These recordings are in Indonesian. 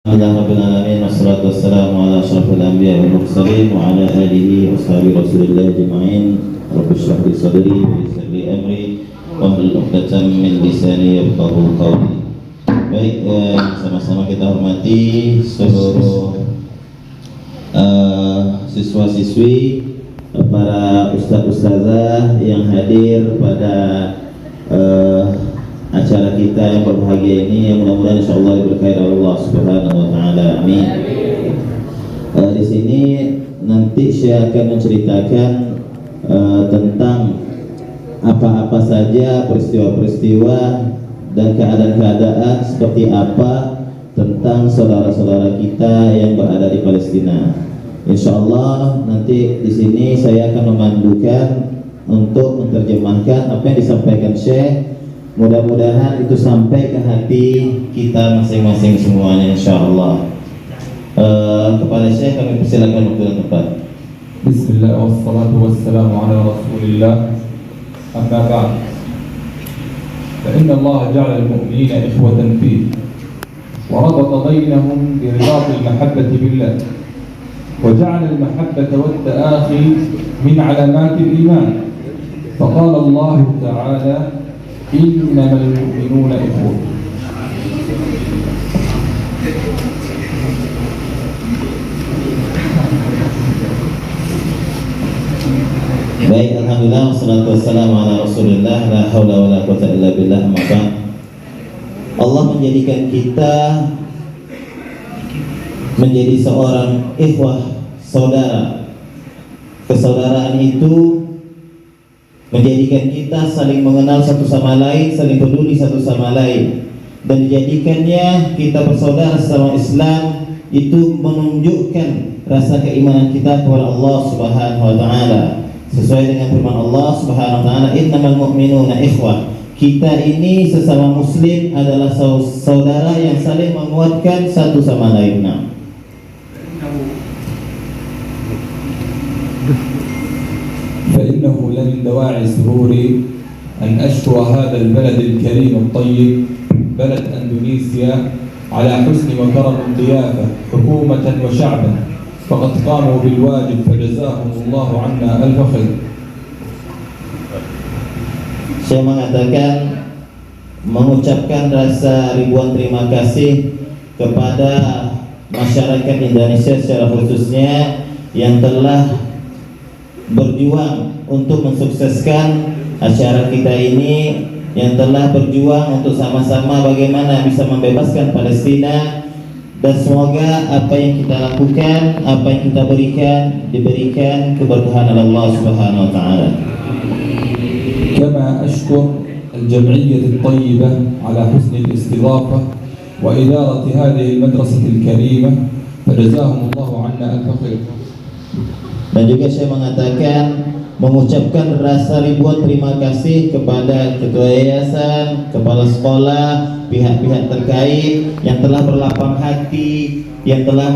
Alhamdulillah Rabbil Alamin, wassalatu wassalamu ala asyrafil anbiya wal mursalin wa ala alihi wa sahbihi rasulillah ajma'in. Rabbi shrah li sadri wa yassir li amri wahlul 'uqdatam min lisani yafqahu qawli. Baik, sama-sama kita hormati seluruh siswa-siswi, para ustaz-ustazah yang hadir pada acara kita yang berbahagia ini, yang mudah-mudahan insyaallah berkait Allah Subhanahu wa taala. Amin. Di sini nanti saya akan menceritakan tentang apa-apa saja peristiwa-peristiwa dan keadaan-keadaan seperti apa tentang saudara-saudara kita yang berada di Palestina. Insyaallah nanti di sini saya akan memandukan untuk menerjemahkan apa yang disampaikan Syekh. Mudah-mudahan itu sampai ke hati kita masing-masing semuanya, insyaallah. Kepada Syekh kami persilakan untuk yang tepat. Bismillah wassalatu wassalamu ala rasulillah. Amma ba'd. Fa inna Allah ja'ala al-mu'minina ikhwatan fihi wa rabata bainahum bi ridati al-mahabbati billah wa ja'ala al-mahabbata wat-ta'akhi min 'alamati al-iman. فقال الله تعالى إنما المؤمنون إخوة. Baik, alhamdulillah wassalatu wassalamu ala rasulillah, la haula wala quwwata illa billah. Maka Allah menjadikan kita menjadi seorang ikhwah, saudara. Persaudaraan itu menjadikan kita saling mengenal satu sama lain, saling peduli satu sama lain, dan dijadikannya kita bersaudara sesama Islam itu menunjukkan rasa keimanan kita kepada Allah Subhanahu wa taala. Sesuai dengan firman Allah Subhanahu wa taala, innamal mu'minuna ikhwah. Kita ini sesama muslim adalah saudara yang saling menguatkan satu sama lain. فإنه لمن دواعي سروري أن أشكر هذا البلد الكريم الطيب بلد أندونيسيا على حسن وكرم الضيافة حكومة وشعبا، فقد قاموا بالواجب فجزاهم الله عنا ألف خير. Saya mengucapkan rasa ribuan terima kasih kepada masyarakat Indonesia secara khususnya yang telah berjuang untuk mensukseskan acara kita ini, yang telah berjuang untuk sama-sama bagaimana bisa membebaskan Palestina, dan semoga apa yang kita lakukan, apa yang kita berikan, diberikan keberkahan Allah Subhanahu wa taala. كما أشكر الجمعية الطيبة على حسن الاستضافة وإدارة هذه المدرسة الكريمة فجزاهم الله عنا ألف خير. Dan juga saya mengucapkan rasa ribuan terima kasih kepada ketua yayasan, kepala sekolah, pihak-pihak terkait yang telah berlapang hati, yang telah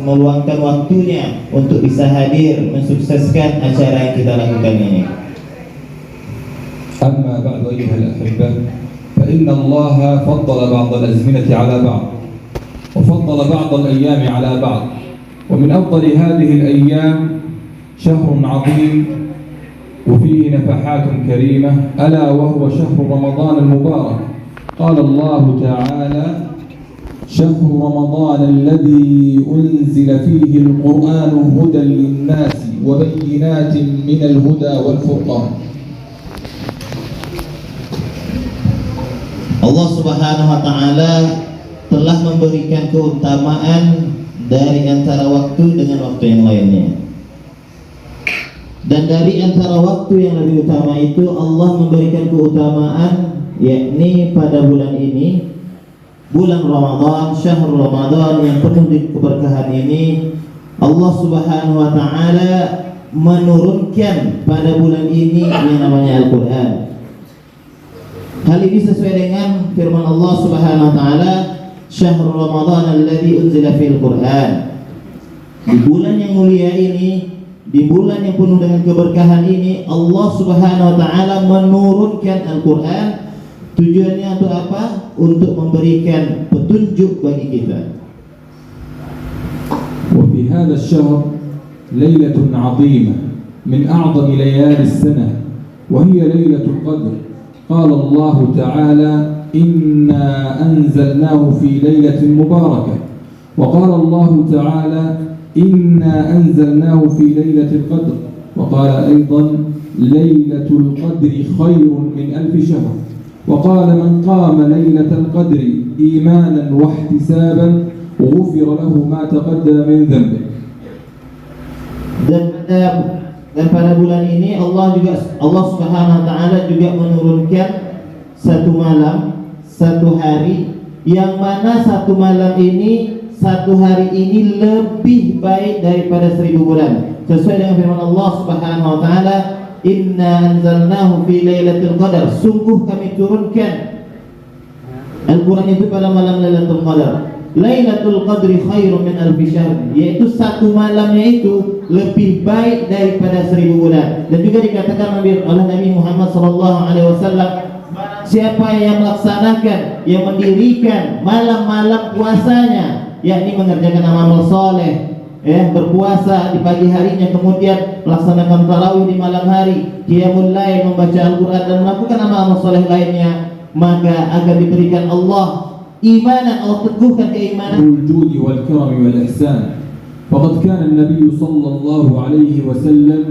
meluangkan waktunya untuk bisa hadir mensukseskan acara yang kita lakukan ini. أما بعد أيها الأحبة، فإن الله فضل بعض الأزمنة على بعض وفضل بعض الأيام على بعض، ومن أفضل هذه الأيام شهر عظيم وفيه نفحات كريمة ألا وهو شهر رمضان المبارك. قال الله تعالى شهر رمضان الذي أنزل فيه القرآن هدى للناس وبينات من الهدى والفرقان. Allah Subhanahu wa taala telah memberikan keutamaan dari antara waktu dengan waktu yang lainnya. Dan dari antara waktu yang lebih utama itu Allah memberikan keutamaan, yakni pada bulan ini, bulan Ramadan, syahrul Ramadan yang penuh keberkahan ini, Allah Subhanahu wa taala menurunkan pada bulan ini yang namanya Al-Qur'an. Hal ini sesuai dengan firman Allah Subhanahu wa taala, syahrul Ramadan alladzi unzila fil Qur'an. Di bulan yang mulia ini, di bulan yang penuh dengan keberkahan ini, Allah Subhanahu wa taala menurunkan Al-Qur'an. Tujuannya untuk apa? Untuk memberikan petunjuk bagi kita. هذا الشهر ليلة عظيمة من أعظم ليالي السنة، وهي ليلة القدر. قال الله تعالى: إنا أنزلناه في ليلة مباركة. وقال الله تعالى: إنا أنزلناه في ليلة القدر. وقال أيضا: ليلة القدر خير من 1000 شهر. وقال: من قام ليلة القدر إيمانا واحتسابا غفر له ما تقدم من ذنبه. Dan pada bulan ini Allah Subhanahu wa taala juga menurunkan satu malam, satu hari, yang mana satu malam ini, satu hari ini lebih baik daripada 1000 bulan. Sesuai dengan firman Allah Subhanahu wa taala, "Inna anzalnahu fi lailatul qadar." Sungguh kami turunkan Al-Quran itu pada malam Lailatul Qadar. Lailatul Qadri khairun min 1000 syahr, yaitu satu malamnya itu lebih baik daripada 1000 bulan. Dan juga dikatakan oleh Nabi Muhammad SAW, siapa yang melaksanakan, yang mendirikan malam-malam puasanya, yakni mengerjakan amal soleh, berpuasa di pagi harinya, kemudian melaksanakan tarawih di malam hari, qiyamul lail, membaca Al-Quran dan melakukan amal soleh lainnya, maka akan diberikan Allah imanan, Allah teguhkan keimanan. الجود والكرم والإحسان. فقد كان النبي صلى الله عليه وسلم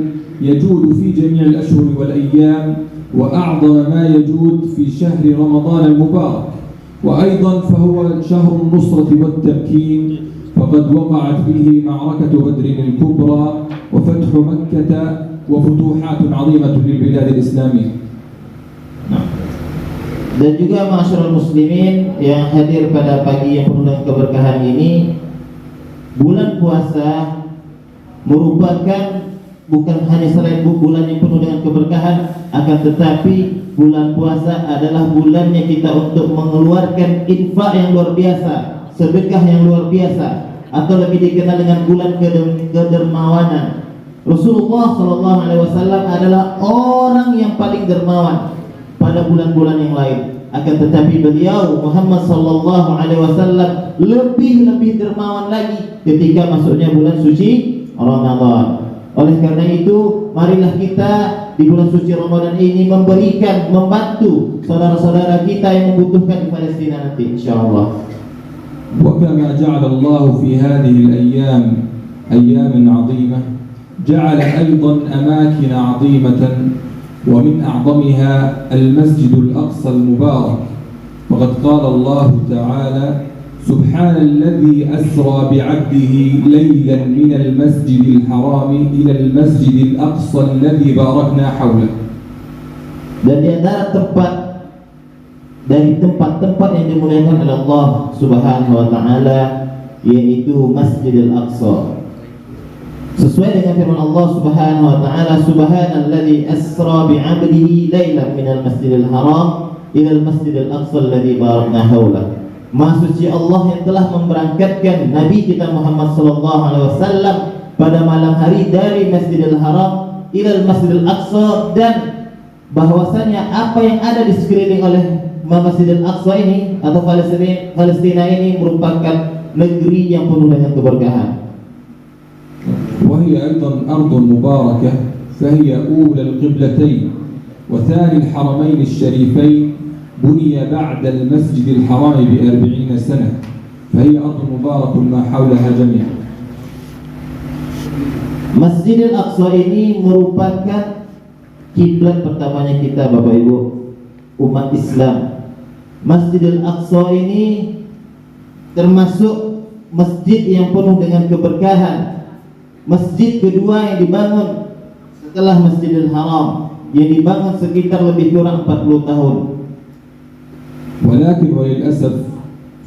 يجود في جميع الأشهر والأيام، وأعظم ما يجود في شهر رمضان المبارك. وأيضا فهو شهر النصرة والتمكين، فقد وقعت به معركة بدر الكبرى وفتح مكة وفتوحات عظيمة للبلاد الإسلامية. Dan juga masyarakat muslimin yang hadir pada pagi yang penuh dengan keberkahan ini, bulan puasa merupakan bukan hanya selain bulan yang penuh dengan keberkahan, akan tetapi bulan puasa adalah bulannya kita untuk mengeluarkan infak yang luar biasa, sedekah yang luar biasa, atau lebih dikenal dengan bulan kedermawanan. Rasulullah SAW adalah orang yang paling dermawan pada bulan-bulan yang lain, akan tetapi beliau Muhammad SAW lebih dermawan lagi ketika masuknya bulan suci Ramadan. Oleh karena itu, marilah kita di bulan suci Ramadan ini membantu saudara-saudara kita yang membutuhkan di Palestina nanti, insyaallah. وكما جعل الله في هذه الأيام أيام عظيمة، جعل أيضا أماكن عظيمة، ومن أعظمها المسجد الأقصى المبارك. وقد قال الله تعالى: سبحان الذي أسرى بعبده ليلا من المسجد الحرام إلى المسجد الأقصى الذي باركنا حوله. Dan di antara tempat-tempat yang dimuliakan oleh Allah Subhanahu wa taala yaitu Masjidil Aqsa. Sesuai dengan firman Allah Subhanahu wa taala, subhanalladzi asra bi 'abdihi lailan minal masjidil haram ilal masjidil aqsa alladzi barakna haulah. Maha suci Allah yang telah memberangkatkan Nabi kita Muhammad sallallahu alaihi wasallam pada malam hari dari Masjidil Haram ilal Masjidil Aqsa, dan bahwasanya apa yang ada di sekeliling oleh Masjidil Aqsa ini atau Palestina ini merupakan negeri yang penuh dengan keberkahan. وهي أيضا أرض مباركة، فهي أولى القبلتين وثاني الحرمين الشريفين، بني بعد المسجد الحرام ب40 سنة، فهي أرض مبارك ما حولها جميعا. Masjidil Aqsa ini merupakan kiblat pertamanya kita, Bapak Ibu, umat Islam. Masjidil Aqsa ini termasuk masjid yang penuh dengan keberkahan. Masjid kedua yang dibangun setelah Masjidil Haram, yang dibangun sekitar lebih kurang 40 tahun. ولكن وللأسف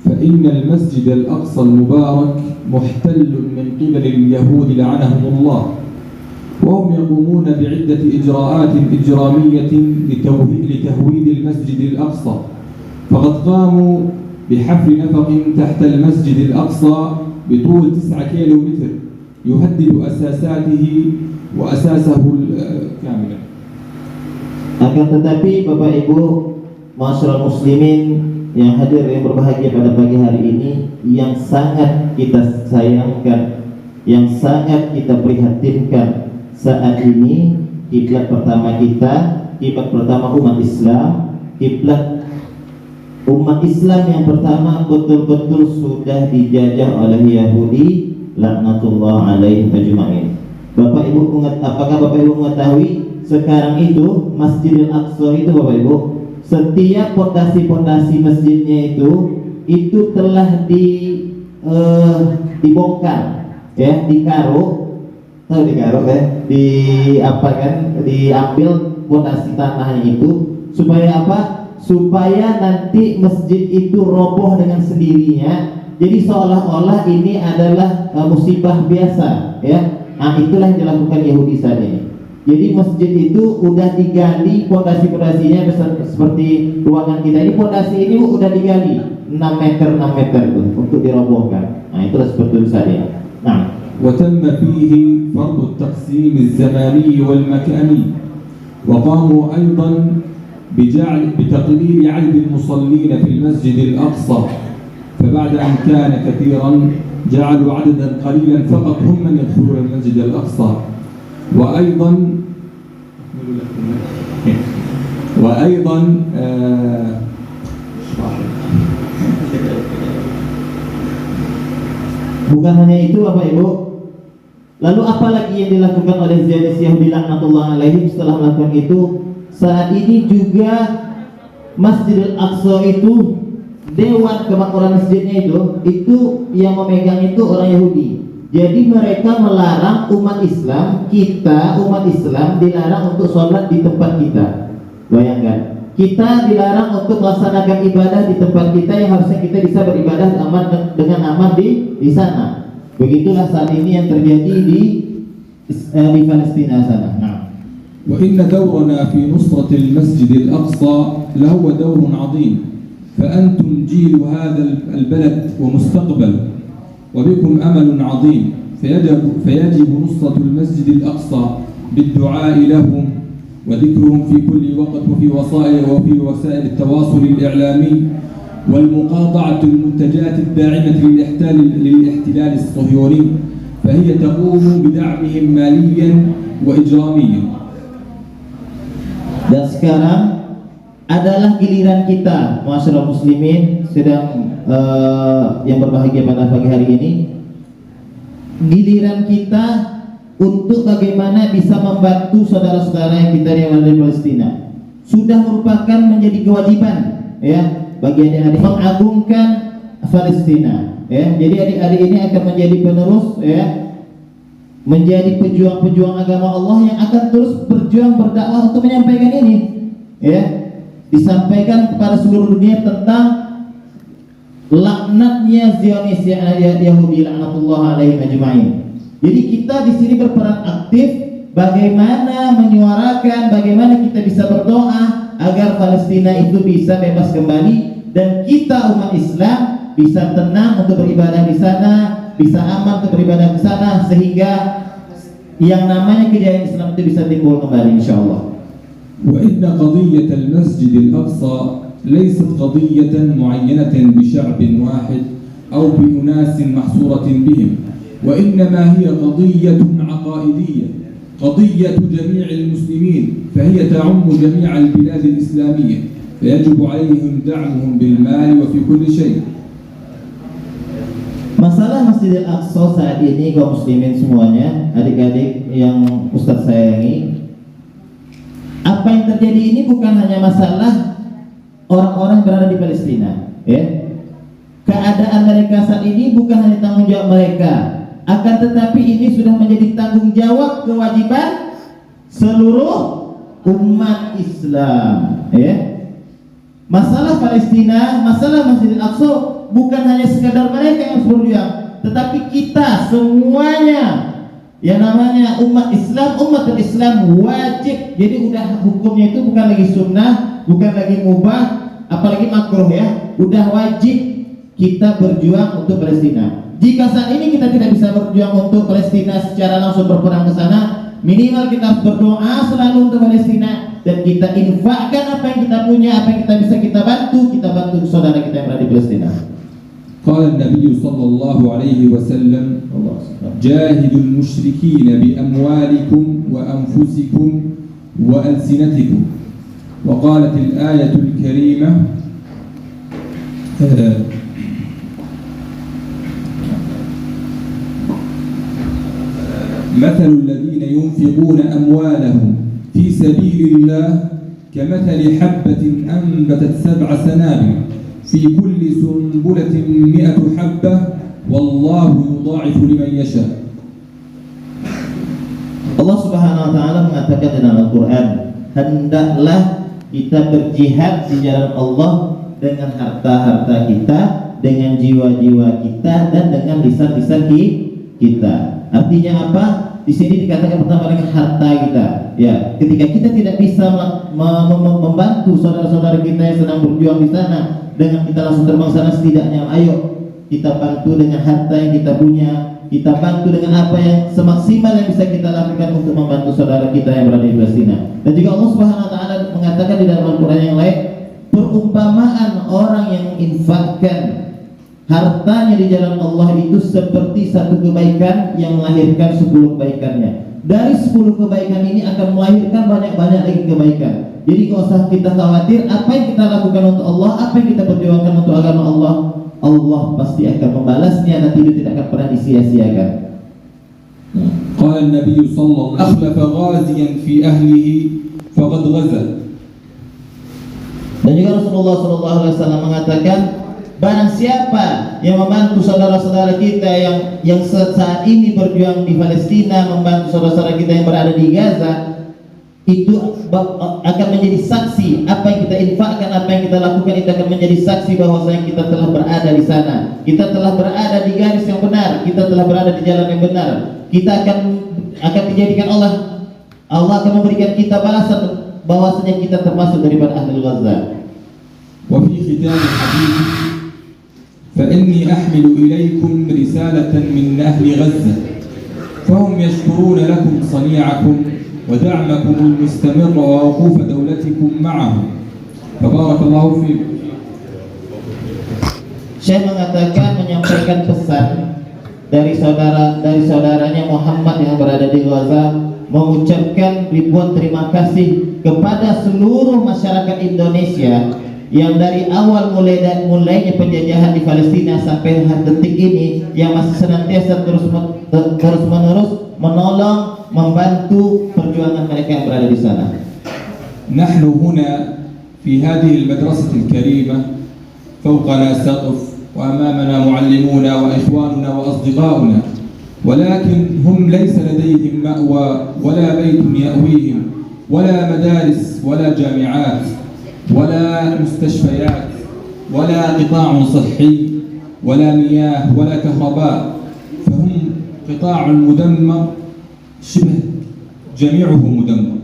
فإن المسجد الأقصى المبارك محتل من قبل اليهود لعنهم الله، وهم يقومون بعدة إجراءات إجرامية لتهويد المسجد الأقصى. فقد قاموا بحفر نفق تحت المسجد الأقصى بطول 9 كيلومتر يهدد أساساته وأساسه كاملا. Akan tetapi Bapak Ibu masyarakat muslimin yang hadir yang berbahagia pada pagi hari ini, yang sangat kita sayangkan yang sangat kita prihatinkan saat ini. Kiblat pertama kita, kiblat pertama umat Islam, kiblat umat Islam yang pertama betul-betul sudah dijajah oleh Yahudi, laknatullah alaihim ajma'in. Bapak Ibu, apakah Bapak Ibu mengetahui sekarang itu Masjidil Aqsa itu, Bapak Ibu, setiap pondasi-pondasi masjidnya itu telah dibongkar, ya, diambil pondasi tanahnya itu supaya apa? Supaya nanti masjid itu roboh dengan sendirinya. Jadi seolah-olah ini adalah musibah biasa, ya. Nah, itulah yang dilakukan Yahudi saat ini. Jadi masjid itu udah digali pondasi-pondasinya seperti ruangan kita ini, pondasi ini udah digali 6 meter tuh untuk dirobohkan. Nah, itulah seperti itu saja. Nah, وتم فيه فرض التقسيم الزماني والمكاني، وقاموا أيضا بتقليل عدد المصلين في المسجد الأقصى، فبعد أن كان كثيرا جعلوا عددا قليلا فقط هم من يدخلون المسجد الأقصى. وأيضا bukan hanya itu Bapak Ibu, lalu apa lagi yang dilakukan oleh Zionis Yahudi laknatullah alaihim setelah melakukan itu? Saat ini juga Masjidil Aqsa itu, dewan kemakmuran masjidnya itu yang memegang itu orang Yahudi. Jadi mereka melarang umat Islam, kita umat Islam dilarang untuk sholat di tempat kita. Bayangkan, kita dilarang untuk melaksanakan ibadah di tempat kita yang harusnya kita bisa beribadah dengan aman di sana. Begitulah saat ini yang terjadi di Palestina sana. Nah. وإن دورنا في نصرة المسجد الأقصى له دور عظيم، فأنتم جيل هذا البلد ومستقبل، وبكم أمل عظيم، فيجب نصرة المسجد الأقصى بالدعاء لهم وذكرهم في كل وقت وفي وسائل التواصل الإعلامي، والمقاطعة المنتجات الداعمة للاحتلال الصهيوني، فهي تقوم بدعمهم ماليا وإجراميا. Dan sekarang adalah giliran kita, masyarakat muslimin sedang yang berbahagia pada pagi hari ini. Giliran kita untuk bagaimana bisa membantu saudara-saudara yang kita yang ada di Palestina. Sudah merupakan menjadi kewajiban, ya, bagi adik-adik mengagungkan Palestina, ya. Jadi adik-adik ini akan menjadi penerus, ya, menjadi pejuang-pejuang agama Allah yang akan terus berjuang berdakwah untuk menyampaikan ini, ya, disampaikan kepada seluruh dunia tentang laknatnya Zionis Yahudi laknatullah alaihim ajma'in. Jadi kita di sini berperan aktif bagaimana menyuarakan, bagaimana kita bisa berdoa agar Palestina itu bisa bebas kembali dan kita umat Islam bisa tenang untuk beribadah di sana, bisa aman untuk beribadah di sana, sehingga yang namanya kejayaan Islam itu bisa timbul kembali insyaallah. وإن قضية المسجد الأقصى ليست قضية معينة بشعب واحد أو بأناس محصورة بهم، وإنما هي قضية عقائدية، قضية جميع المسلمين، فهي تعم جميع البلاد الإسلامية، فيجب عليهم دعمهم بالمال وفي كل شيء. Masalah Masjidil Aqsa saat ini kaum muslimin semuanya, adik-adik yang Ustaz sayangi, apa yang terjadi ini bukan hanya masalah orang-orang berada di Palestina, ya. Keadaan mereka saat ini bukan hanya tanggung jawab mereka, akan tetapi ini sudah menjadi tanggung jawab kewajiban seluruh umat Islam, ya. Masalah Palestina, masalah Masjidil Aqsa bukan hanya sekadar mereka yang harus berjuang, tetapi kita semuanya yang namanya umat Islam wajib. Jadi udah hukumnya itu bukan lagi sunnah, bukan lagi mubah, apalagi makruh, ya. Udah wajib kita berjuang untuk Palestina. Jika saat ini kita tidak bisa berjuang untuk Palestina secara langsung berperang ke sana, minimal kita harus berdoa selalu untuk Palestina dan kita infakkan apa yang kita punya, apa yang kita bisa kita bantu saudara kita yang berada di Palestina. قال النبي صلى الله عليه وسلم جاهدوا المشركين بأموالكم وأنفسكم وألسنتكم. وقالت الآية الكريمة مثل الذين ينفقون أموالهم في سبيل الله كمثل حبة أنبتت 7 سنابل في كل سنبلة 100 حبة والله يضاعف لمن يشاء. Allah Subhanahu wa taala mengatakan dalam Al-Qur'an, hendaklah kita berjihad di jalan Allah dengan harta-harta kita, dengan jiwa-jiwa kita, dan dengan lisan-lisan kita. Artinya apa? Di sini dikatakan pertama dengan harta kita. Ya, ketika kita tidak bisa membantu saudara-saudara kita yang sedang berjuang di sana, dengan kita langsung terbang sana, setidaknya ayo kita bantu dengan harta yang kita punya, kita bantu dengan apa yang semaksimal yang bisa kita lakukan untuk membantu saudara kita yang berada di Palestina. Dan juga Allah Subhanahu wa taala mengatakan di dalam Al-Qur'an yang lain, perumpamaan orang yang infakkan hartanya di jalan Allah itu seperti satu kebaikan yang melahirkan 10 kebaikannya. Dari 10 kebaikan ini akan melahirkan banyak-banyak lagi kebaikan. Jadi nggak usah kita khawatir apa yang kita lakukan untuk Allah, apa yang kita perjuangkan untuk agama Allah, Allah pasti akan membalasnya, nanti itu tidak akan pernah disia-siakan. قال النبي صلى الله عليه وسلم أخلف غازيا في أهله فقد غزا. Dan juga Rasulullah SAW mengatakan, barang siapa yang membantu saudara-saudara kita yang saat ini berjuang di Palestina, membantu saudara-saudara kita yang berada di Gaza, itu akan menjadi saksi apa yang kita infakkan, apa yang kita lakukan, itu akan menjadi saksi bahwasanya kita telah berada di sana, kita telah berada di garis yang benar, kita telah berada di jalan yang benar. Kita akan dijadikan Allah akan memberikan kita balasan bahwasanya kita termasuk daripada ahli Gaza. وفي ختام الحديث فإني أحمل إليكم رسالة من أهل غزة فهم يشكرون لكم صنيعكم ودعمكم المستمر ووقوف دولتكم معهم فبارك الله فيكم. Saya menyampaikan pesan dari saudaranya Muhammad yang berada di Gaza, mengucapkan ribuan terima kasih kepada seluruh masyarakat Indonesia yang dari awal mulainya penjajahan di Palestina sampai detik ini, yang masih senantiasa terus menerus menolong, membantu perjuangan mereka yang berada di sana. نحن هنا في هذه المدرسة الكريمة فوقنا سقف وأمامنا معلمونا وإخواننا وأصدقاؤنا، ولكن هم ليس لديهم مأوى ولا بيت يأويهم ولا مدارس ولا جامعات ولا مستشفيات ولا قطاع صحي ولا مياه ولا كهرباء، فهم قطاع مدمر شبه جميعه مدمر.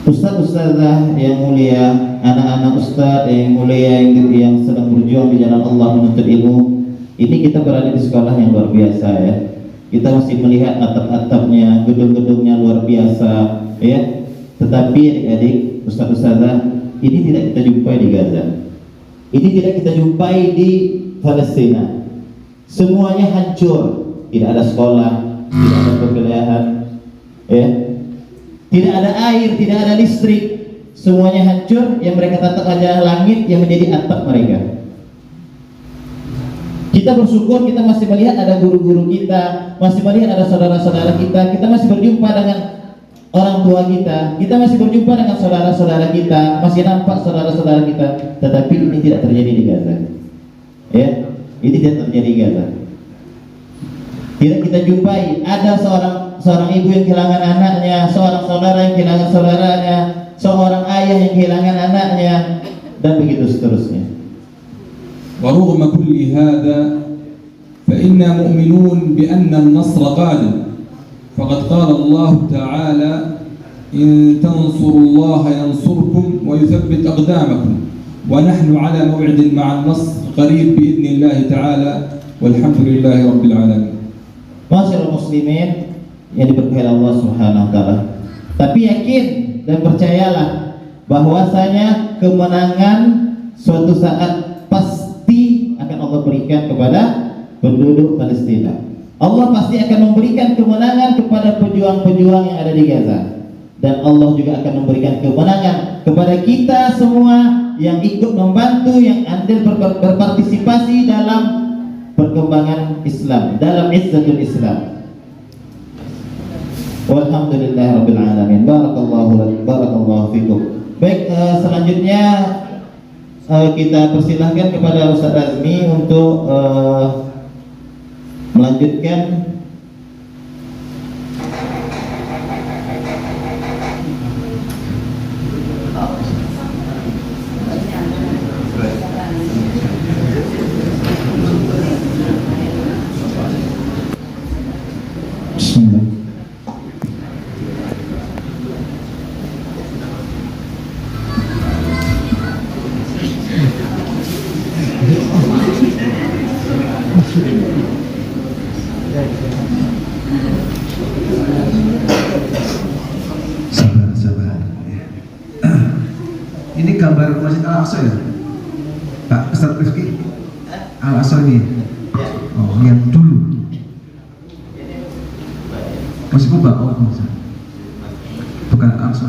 Ustaz-ustazah yang mulia, anak-anak ustaz yang mulia yang sedang berjuang di jalan Allah menuntut ilmu, ini kita berada di sekolah yang luar biasa ya. Kita masih melihat atap-atapnya, gedung-gedungnya luar biasa ya. Tetapi adik-adik, ustaz-ustazah, ini tidak kita jumpai di Gaza. Ini tidak kita jumpai di Palestina. Semuanya hancur, tidak ada sekolah, tidak ada perkuliahan ya. Tidak ada air, tidak ada listrik, semuanya hancur. Yang mereka tatap adalah langit yang menjadi atap mereka. Kita bersyukur kita masih melihat ada guru-guru kita, masih melihat ada saudara-saudara kita, kita masih berjumpa dengan orang tua kita, kita masih berjumpa dengan saudara-saudara kita, masih nampak saudara-saudara kita. Tetapi ini tidak terjadi di Gaza. Ya, ini tidak terjadi di Gaza. Tidak kita jumpai ada seorang ibu yang kehilangan anaknya, seorang saudara yang kehilangan saudaranya, seorang ayah yang kehilangan anaknya, dan begitu seterusnya. ورغم كل هذا فإنا مؤمنون بأن النصر قادم، فقد قال الله تعالى إن تنصروا الله ينصركم ويثبت أقدامكم ونحن على موعد مع النصر قريب بإذن الله تعالى والحمد لله رب العالمين. Masyaallah muslimin yang diberkahi Allah Subhanahu wa taala. Tapi yakin dan percayalah bahwasanya kemenangan suatu saat pasti Allah berikan kepada penduduk Palestina. Allah pasti akan memberikan kemenangan kepada pejuang-pejuang yang ada di Gaza. Dan Allah juga akan memberikan kemenangan kepada kita semua yang ikut membantu, yang andil berpartisipasi dalam perkembangan Islam, dalam izzatul Islam. Walhamdulillahirabbil alamin. Barakallahu fikum. Baik, selanjutnya kita persilahkan kepada Ustaz Azmi untuk melanjutkan Bismillah. Sabar. Ini gambar Masjid Al-Aqsa ya, Pak Ustadz Rifki? Al-Aqsa ini. Oh, yang dulu. Masih Kuba, bukan Al-Aqsa.